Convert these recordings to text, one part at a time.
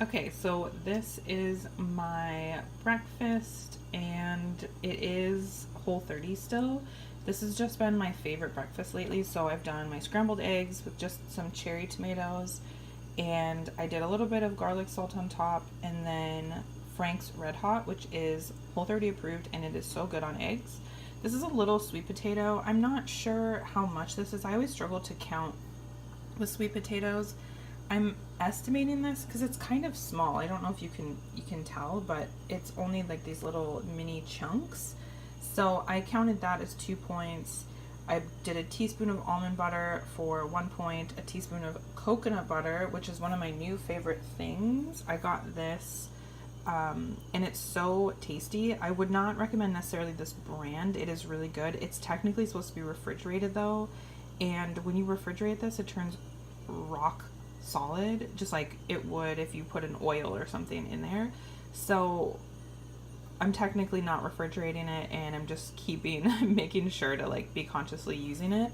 Okay, so this is my breakfast and it is Whole30 still. This has just been my favorite breakfast lately. So I've done my scrambled eggs with just some cherry tomatoes and I did a little bit of garlic salt on top and then Frank's Red Hot, which is Whole30 approved and it is so good on eggs. This is a little sweet potato. I'm not sure how much this is. I always struggle to count with sweet potatoes. I'm estimating this because it's kind of small. I don't know if you can tell, but it's only like these little mini chunks. So I counted that as 2 points. I did a teaspoon of almond butter for 1 point, a teaspoon of coconut butter, which is one of my new favorite things. I got this and it's so tasty. I would not recommend necessarily this brand. It is really good. It's technically supposed to be refrigerated though, and when you refrigerate this, it turns rock solid, just like it would if you put an oil or something in there. So I'm technically not refrigerating it, and I'm just making sure to like be consciously using it.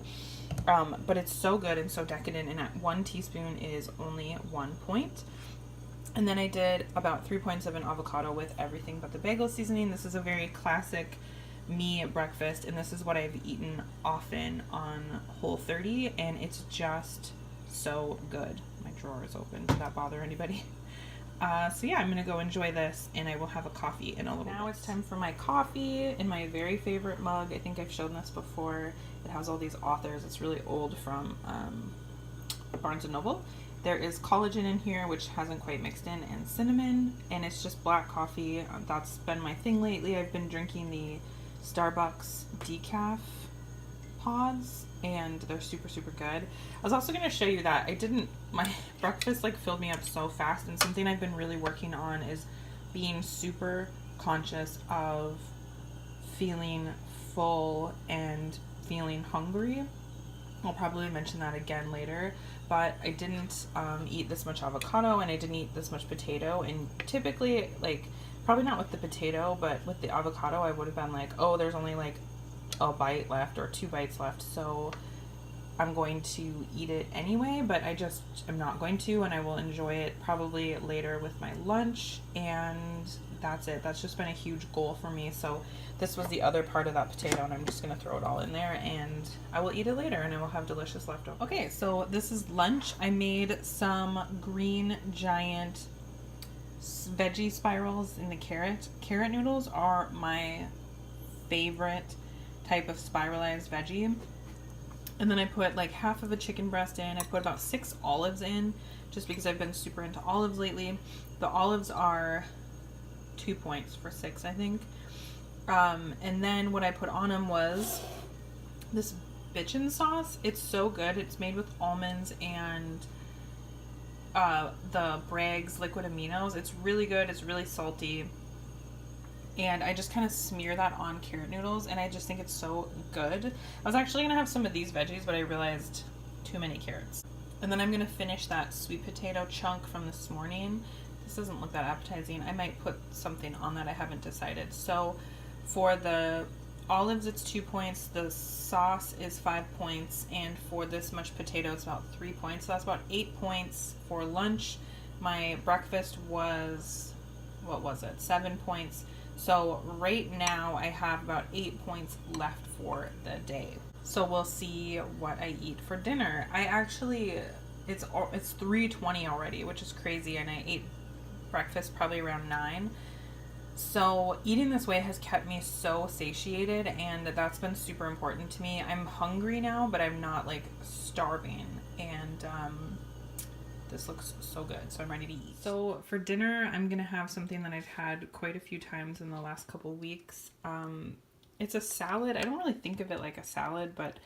But it's so good and so decadent, and at 1 teaspoon is only 1 point. And then I did about 3 points of an avocado with everything but the bagel seasoning. This is a very classic me breakfast, and this is what I've eaten often on Whole30, and it's just so good. My drawer is open. Did that bother anybody? So yeah, I'm gonna go enjoy this, and I will have a coffee in a little bit. Now it's time for my coffee in my very favorite mug. I think I've shown this before. It has all these authors. It's really old, from Barnes and Noble. There is collagen in here, which hasn't quite mixed in, and cinnamon, and it's just black coffee. That's been my thing lately. I've been drinking the Starbucks decaf pods, and they're super good. I was also going to show you that my breakfast like filled me up so fast, and something I've been really working on is being super conscious of feeling full and feeling hungry. I'll probably mention that again later, but I didn't eat this much avocado, and I didn't eat this much potato, and typically, like, probably not with the potato, but with the avocado I would have been like, oh, there's only like a bite left or 2 bites left, so I'm going to eat it anyway, but I just am not going to, and I will enjoy it probably later with my lunch, and that's it. That's just been a huge goal for me. So this was the other part of that potato, and I'm just going to throw it all in there, and I will eat it later, and I will have delicious leftovers. Okay, so this is lunch. I made some green giant veggie spirals in the carrot. Carrot noodles are my favorite type of spiralized veggie. And then I put like half of a chicken breast in. I put about 6 olives in, just because I've been super into olives lately. The olives are 2 points for 6, I think. And then what I put on them was this bitchin sauce. It's so good. It's made with almonds and the Bragg's liquid aminos. It's really good. It's really salty. And I just kind of smear that on carrot noodles, and I just think it's so good. I was actually gonna have some of these veggies, but I realized too many carrots. And then I'm gonna finish that sweet potato chunk from this morning. This doesn't look that appetizing. I might put something on that. I haven't decided. So for the olives, it's 2 points. The sauce is 5 points, and for this much potato, it's about 3 points. So that's about 8 points for lunch. My breakfast was, what was it? 7 points. So right now I have about 8 points left for the day. So we'll see what I eat for dinner. It's 3:20 already, which is crazy, and I ate breakfast probably around 9. So eating this way has kept me so satiated, and that's been super important to me. I'm hungry now, but I'm not like starving, and this looks so good, so I'm ready to eat. So for dinner, I'm gonna have something that I've had quite a few times in the last couple weeks. It's a salad. I don't really think of it like a salad, but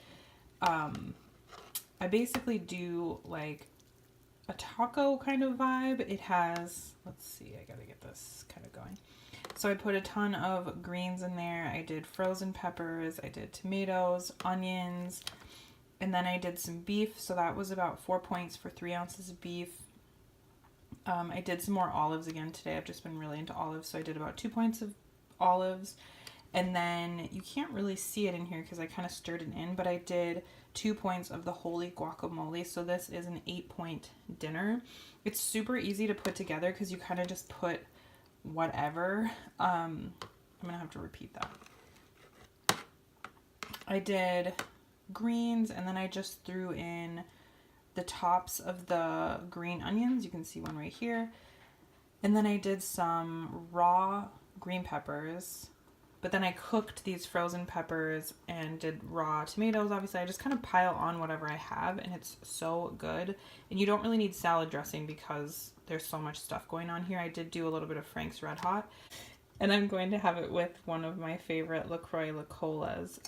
I basically do like a taco kind of vibe. It has, let's see, I gotta get this kind of going. So I put a ton of greens in there. I did frozen peppers, I did tomatoes, onions, and then I did some beef, so that was about 4 points for 3 ounces of beef. I did some more olives again today. I've just been really into olives, so I did about 2 points of olives. And then you can't really see it in here because I kind of stirred it in, but I did 2 points of the holy guacamole. So this is an 8-point dinner. It's super easy to put together because you kind of just put whatever. I'm gonna have to repeat that. I did greens, and then I just threw in the tops of the green onions. You can see one right here. And then I did some raw green peppers, but then I cooked these frozen peppers and did raw tomatoes. Obviously, I just kind of pile on whatever I have, and it's so good. And you don't really need salad dressing because there's so much stuff going on here. I did do a little bit of Frank's Red Hot, and I'm going to have it with one of my favorite LaCroix La Colas.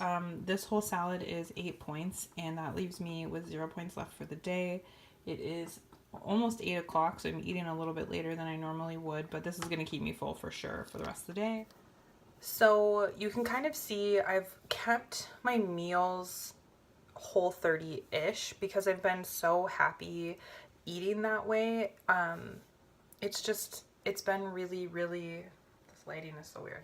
This whole salad is 8 points, and that leaves me with 0 points left for the day. It is almost 8 o'clock, so I'm eating a little bit later than I normally would, but this is going to keep me full for sure for the rest of the day. So you can kind of see I've kept my meals Whole30-ish because I've been so happy eating that way. It's been really, this lighting is so weird.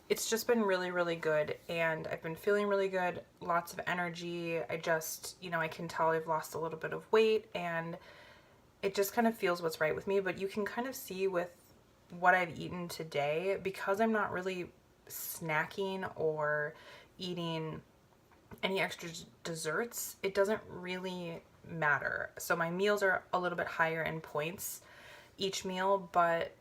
It's just been really, really good, and I've been feeling really good, lots of energy. I just, I can tell I've lost a little bit of weight, and it just kind of feels what's right with me. But you can kind of see with what I've eaten today, because I'm not really snacking or eating any extra desserts, it doesn't really matter. So my meals are a little bit higher in points each meal, but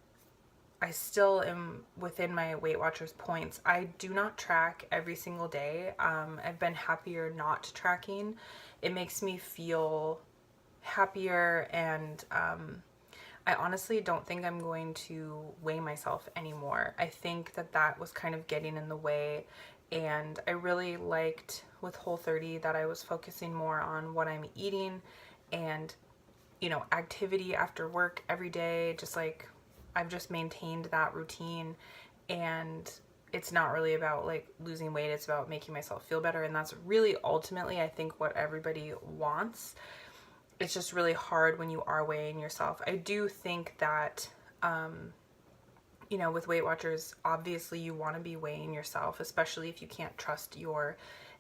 I still am within my Weight Watchers points. I do not track every single day. I've been happier not tracking. It makes me feel happier, and I honestly don't think I'm going to weigh myself anymore. I think that was kind of getting in the way, and I really liked with Whole30 that I was focusing more on what I'm eating and, activity after work every day. Just like I've just maintained that routine, and it's not really about like losing weight. It's about making myself feel better, and that's really ultimately I think what everybody wants. It's just really hard when you are weighing yourself. I do think that, with Weight Watchers, obviously you want to be weighing yourself, especially if you can't trust your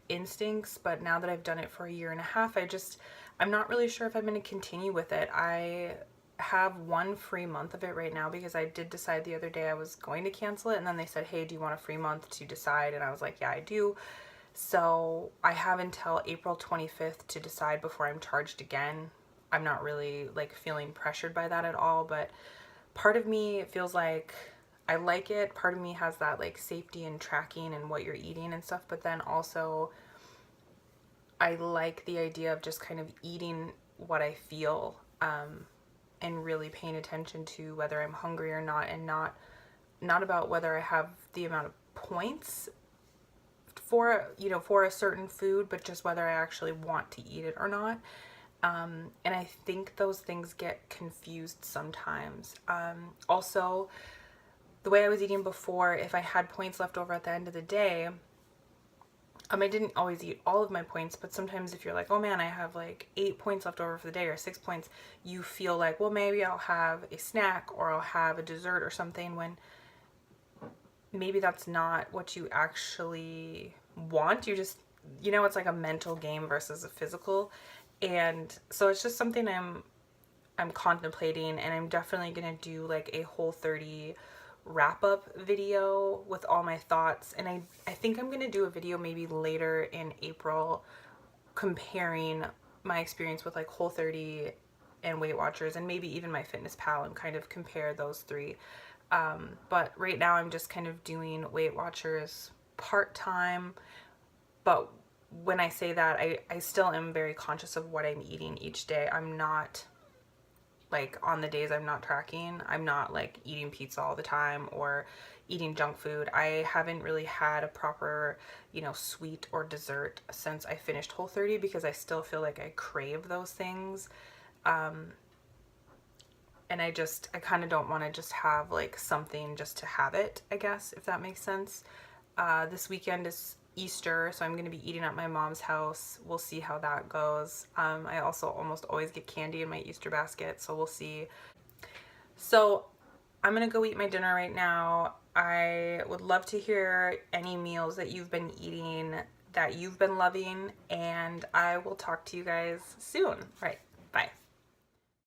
instincts. But now that I've done it for a year and a half, I'm not really sure if I'm going to continue with it. I have 1 free month of it right now because I did decide the other day I was going to cancel it, and then they said, hey, do you want a free month to decide? And I was like, yeah, I do. So I have until April 25th to decide before I'm charged again. I'm not really like feeling pressured by that at all, but part of me feels like I like it. Part of me has that like safety and tracking and what you're eating and stuff, but then also I like the idea of just kind of eating what I feel, and really paying attention to whether I'm hungry or not, and not about whether I have the amount of points for a certain food, but just whether I actually want to eat it or not. And I think those things get confused sometimes. Also, the way I was eating before, if I had points left over at the end of the day, I didn't always eat all of my points, but sometimes if you're like, oh man, I have like 8 points left over for the day, or 6 points, you feel like, well, maybe I'll have a snack or I'll have a dessert or something, when maybe that's not what you actually want. You just, it's like a mental game versus a physical. And so it's just something I'm contemplating, and I'm definitely going to do like a Whole30 wrap up video with all my thoughts. And I think I'm going to do a video maybe later in April comparing my experience with like Whole30 and Weight Watchers, and maybe even my Fitness Pal, and kind of compare those three. But right now I'm just kind of doing Weight Watchers part-time. But when I say that, I still am very conscious of what I'm eating each day. I'm not like, on the days I'm not tracking, I'm not like eating pizza all the time or eating junk food. I haven't really had a proper, sweet or dessert since I finished Whole30, because I still feel like I crave those things. And I kind of don't want to just have like something just to have it, I guess, if that makes sense. This weekend is Easter, so I'm going to be eating at my mom's house. We'll see how that goes. I also almost always get candy in my Easter basket, so we'll see. So I'm gonna go eat my dinner right now. I would love to hear any meals that you've been eating that you've been loving, and I will talk to you guys soon. All right, bye.